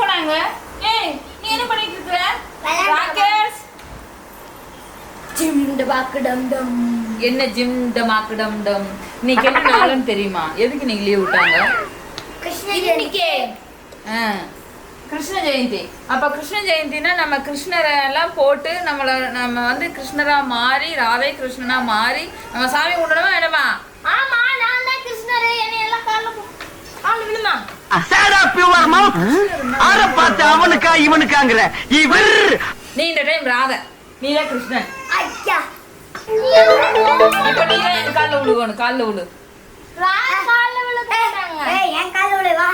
போனாங்க? ஏய் நீ என்ன பண்ணிட்டு இருக்கற? ராகேஷ் ஜிம் டபாக்கு டம் டம். என்ன ஜிம் டமாக்கு டம் டம்? இன்னைக்கு என்ன நாளுன்னு தெரியுமா? எதுக்கு நீங்க லீவ் விட்டாங்க? கிருஷ்ண ஜெயந்தி. கிருஷ்ண ஜெயந்தி. அப்ப கிருஷ்ண ஜெயந்தினா நம்ம கிருஷ்ணரை எல்லாம் போட்டு நம்ம வந்து கிருஷ்ணரா மாறி ராதை கிருஷ்ணனா மாறி நம்ம சாமி கும்பிடணுமா என்னமா? ஆமா நான் தான் கிருஷ்ணரே. என்னை எல்லாம் கால்ல விழுமா? அசாடா பியூர் மவுத். ஆற பார்த்து அவனுக்கா இவனுக்காங்கற. இவர் நீ இந்த டைம் ராதை. நீ தான் கிருஷ்ணன். ஐயா. இப்ப நீ தான் கால்ல விழுகணும். கால்ல விழு. கால்ல விழுறாங்க. ஏய் என் கால்ல விழு வா.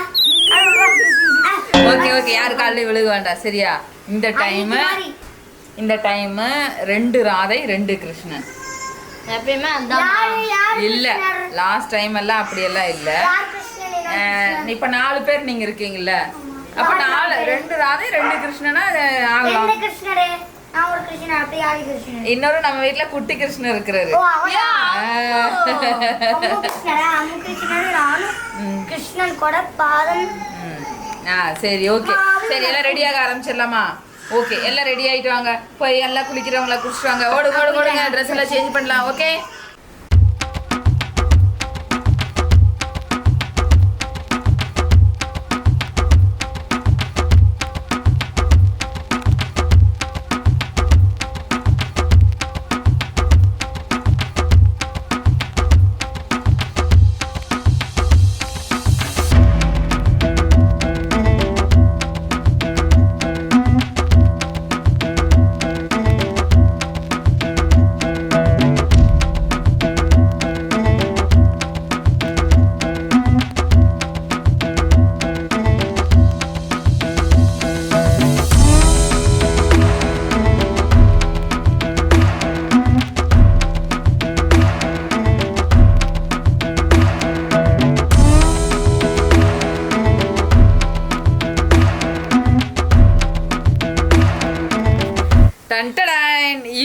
ஓகே ஓகே யார் கால்ல விழுக வேண்டாம் சரியா? இந்த டைம் 2 ராதை 2 கிருஷ்ணன். எப்பவுமே அதான். இல்ல லாஸ்ட் டைம் எல்லாம் அப்படி எல்லாம் இல்ல. இப்ப 4 பேர் நீங்க இருக்கீங்கல்ல, அப்ப 2 ராதை 2 கிருஷ்ணனா ஆகலாம். என்ன கிருஷ்ணரே? நான் ஒரு கிருஷ்ணன் அப்படி ஆதி கிருஷ்ணன். இன்னொரு நம்ம வீட்ல குட்டி கிருஷ்ணன் இருக்கிறாரு. ஓ அவயா. அம்மா கிருஷ்ணரா? அம்மா கிருஷ்ணன் நானும் கிருஷ்ணன் கூட பாதம். சரி ஓகே சரி எல்லாம் ரெடியாக ஆரம்பிச்சிடலாமா? ஓகே எல்லாம் ரெடி ஆயிட்டு வாங்க. போய் எல்லாம் குளிக்கிறவங்கள குளிச்சுட்டு ஓடுங்க ட்ரெஸ் எல்லாம் சேஞ்ச் பண்ணலாம். ஓகே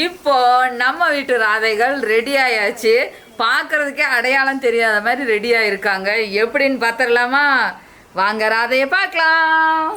இப்போ நம்ம வீட்டு ராதைகள் ரெடி ஆயாச்சு. பார்க்கறதுக்கே அடையாளம் தெரியாத மாதிரி ரெடி ஆயிருக்காங்க. எப்படின்னு பார்த்துடலாமா? வாங்க ராதையை பார்க்கலாம்.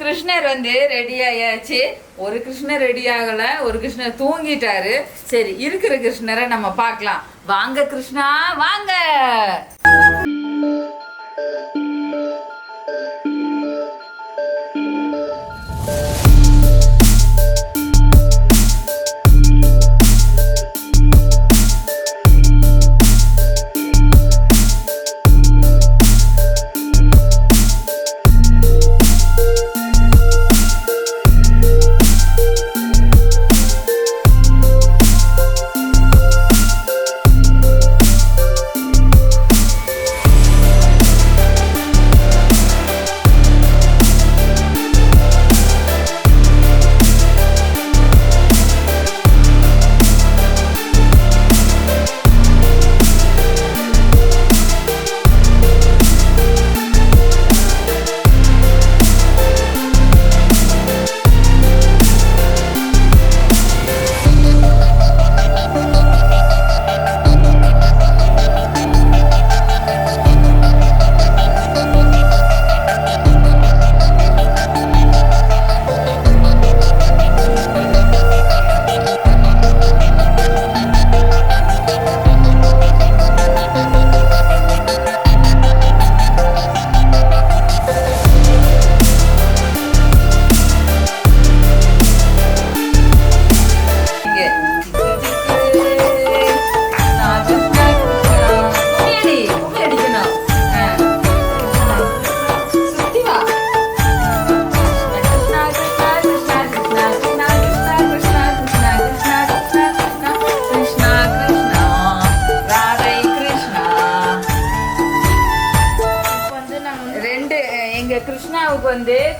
கிருஷ்ணர் வந்து ரெடி ஆயாச்சு. ஒரு கிருஷ்ணர் ரெடி ஆகல, ஒரு கிருஷ்ணர் தூங்கிட்டாரு. சரி இருக்கிற கிருஷ்ணரை நம்ம பார்க்கலாம். வாங்க கிருஷ்ணா வாங்க.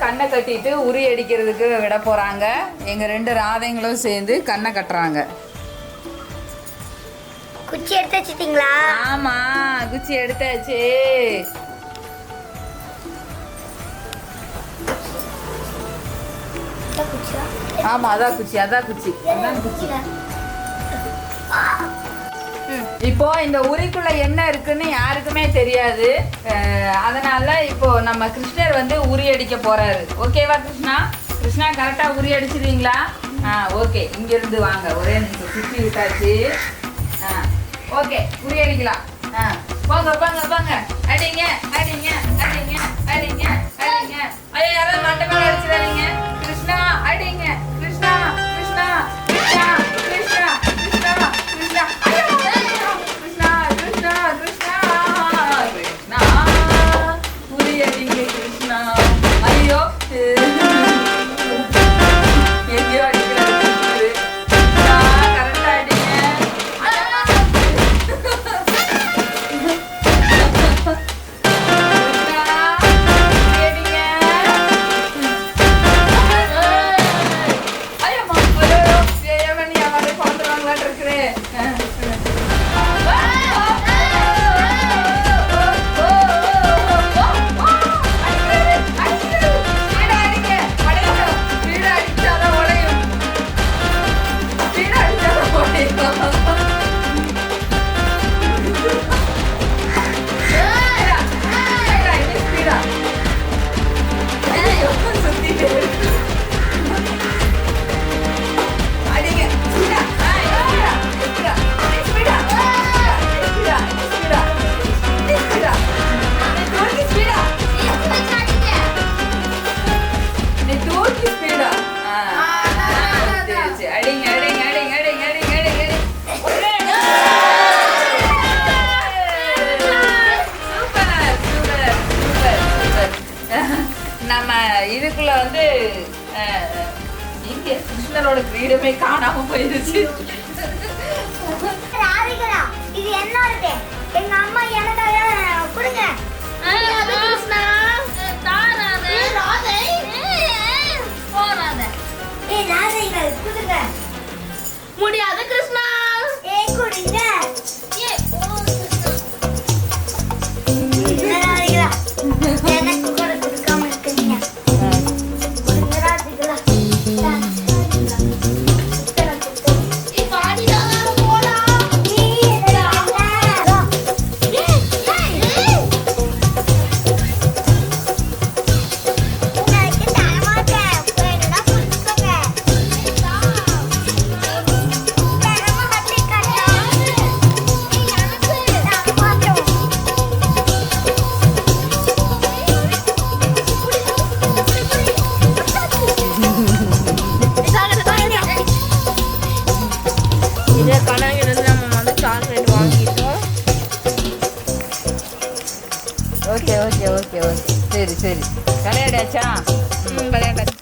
கண்ணை கட்டிட்டு உரி அடிக்கிறதுக்கு விட போறாங்க. எங்க 2 ராதைங்களும் சேர்ந்து கண்ணை கட்டுறாங்க. குச்சி எடுத்து வச்சிட்டீங்களா? ஆமா, குச்சி எடுத்தாச்சு. ஆமா, அதான் குச்சி. இப்போ இந்த உரிக்குள்ள என்ன இருக்குன்னு யாருக்குமே தெரியாது. அதனால இப்போ நம்ம கிருஷ்ணர் வந்து உரி அடிக்க போறாரு. ஓகேவா கிருஷ்ணா? கிருஷ்ணா கரெக்டா உரி அடிச்சிருவீங்களா? ஓகே. இங்க இருந்து வாங்க, ஒரே நிமிஷம் சுற்றி விட்டாச்சு. ஓகே, உரி அடிக்கலாம். போங்க போங்க போங்க, அடிங்க அடிங்க அடிங்க அடிங்க அடிங்க. ஐயோ, யாராவது மண்டை மேல அடிச்சிடாதீங்க. கிருஷ்ணா அடிங்க. கிருஷ்ணா கிருஷ்ணா கிருஷ்ணா கிருஷ்ணா கிருஷ்ணா கிருஷ்ணா. ஐயோ, கிருஷ்ணா கிருஷ்ணா கிருஷ்ணா கிருஷ்ணா. உரி அடிங்க கிருஷ்ணா. ஐயோ, எங்கேயோ அடிக்கிறாரு. கிருஷ்ணா கரெக்டா அடிங்க. நம்ம இதுக்குள்ள வந்து இங்க கிருஷ்ணரோட கிரீடமே காணாம போயிருச்சு. ராதிகா, இது என்னோடது. எங்க அம்மா எனக்காக கொடுங்க. கிருஷ்ணா தாராதே ராதை போராதே. ராதைகள் கொடுங்க. முடியாது கிருஷ்ணா. கொடுங்க. ராதிகா, எனக்கு கூட கொடுக்காம இருக்கீங்க. Radhika okay okay okay okay, சரி சரி. விளையாடாச்சா? விளையாடாச்சு.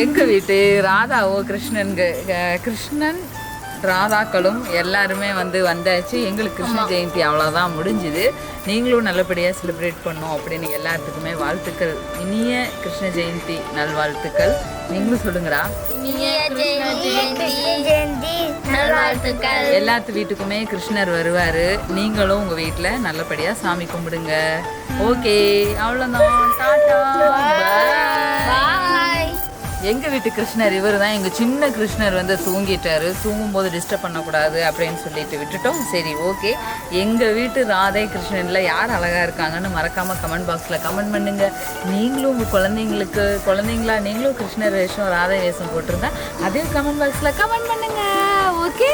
எங்க வீட்டு ராதாவோ கிருஷ்ணன் ராதாக்களும் எல்லாருமே வந்தாச்சு. எங்களுக்கு கிருஷ்ண ஜெயந்தி அவ்வளோதான் முடிஞ்சுது. நீங்களும் நல்லபடியாக செலிப்ரேட் பண்ணோம் அப்படின்னு எல்லாத்துக்குமே வாழ்த்துக்கள். இனிய கிருஷ்ண ஜெயந்தி நல்வாழ்த்துக்கள். நீங்களும் சொல்லுங்கடா. எல்லாத்து வீட்டுக்குமே கிருஷ்ணர் வருவார். நீங்களும் உங்கள் வீட்டில் நல்லபடியாக சாமி கும்பிடுங்க. ஓகே, அவ்வளோதான். டாடா, பாய். எங்கள் வீட்டு கிருஷ்ணர் இவர் தான். எங்கள் சின்ன கிருஷ்ணர் தூங்கிட்டாரு. தூங்கும்போது டிஸ்டர்ப் பண்ணக்கூடாது அப்படின்னு சொல்லிட்டு விட்டுட்டோம். சரி, ஓகே. எங்கள் வீட்டு ராதை கிருஷ்ணனில் யார் அழகாக இருக்காங்கன்னு மறக்காமல் கமெண்ட் பாக்ஸில் கமெண்ட் பண்ணுங்க. நீங்களும் உங்கள் குழந்தைங்களா நீங்களும் கிருஷ்ணர் வேஷம் ராதை வேஷம் போட்டிருந்தா அதையும் கமெண்ட் பாக்ஸில் கமெண்ட் பண்ணுங்க. ஓகே.